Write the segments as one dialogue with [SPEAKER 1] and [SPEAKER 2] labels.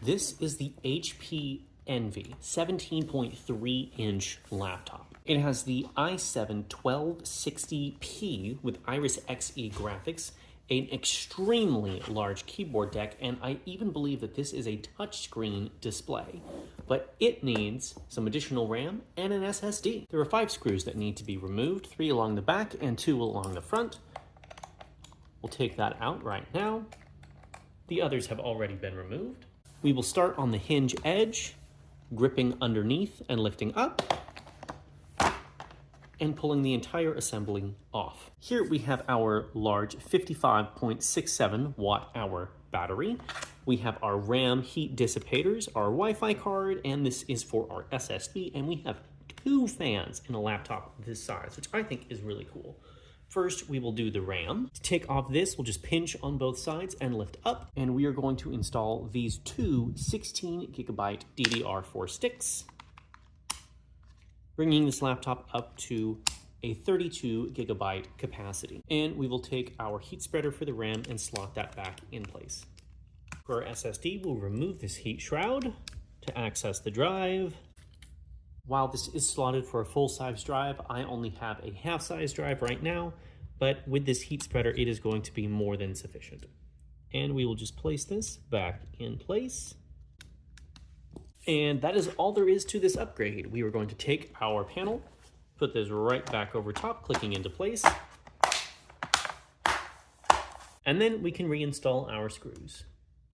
[SPEAKER 1] This is the HP Envy 17.3-inch laptop. It has the i7-1260p with Iris Xe graphics, an extremely large keyboard deck, and I even believe that this is a touchscreen display. But it needs some additional RAM and an SSD. There are 5 screws that need to be removed, 3 along the back and 2 along the front. We'll take that out right now. The others have already been removed. We will start on the hinge edge, gripping underneath and lifting up, and pulling the entire assembly off. Here we have our large 55.67 watt-hour battery. We have our RAM heat dissipators, our Wi-Fi card, and this is for our SSD, and we have 2 fans in a laptop this size, which I think is really cool. First, we will do the RAM. To take off this, we'll just pinch on both sides and lift up, and we are going to install these 2 16GB DDR4 sticks, bringing this laptop up to a 32GB capacity. And we will take our heat spreader for the RAM and slot that back in place. For our SSD, we'll remove this heat shroud to access the drive. While this is slotted for a full-size drive, I only have a half-size drive right now, but with this heat spreader, it is going to be more than sufficient. And we will just place this back in place. And that is all there is to this upgrade. We are going to take our panel, put this right back over top, clicking into place. And then we can reinstall our screws.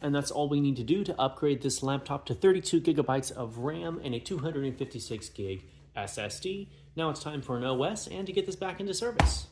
[SPEAKER 1] And that's all we need to do to upgrade this laptop to 32GB of RAM and a 256GB SSD. Now it's time for an OS and to get this back into service.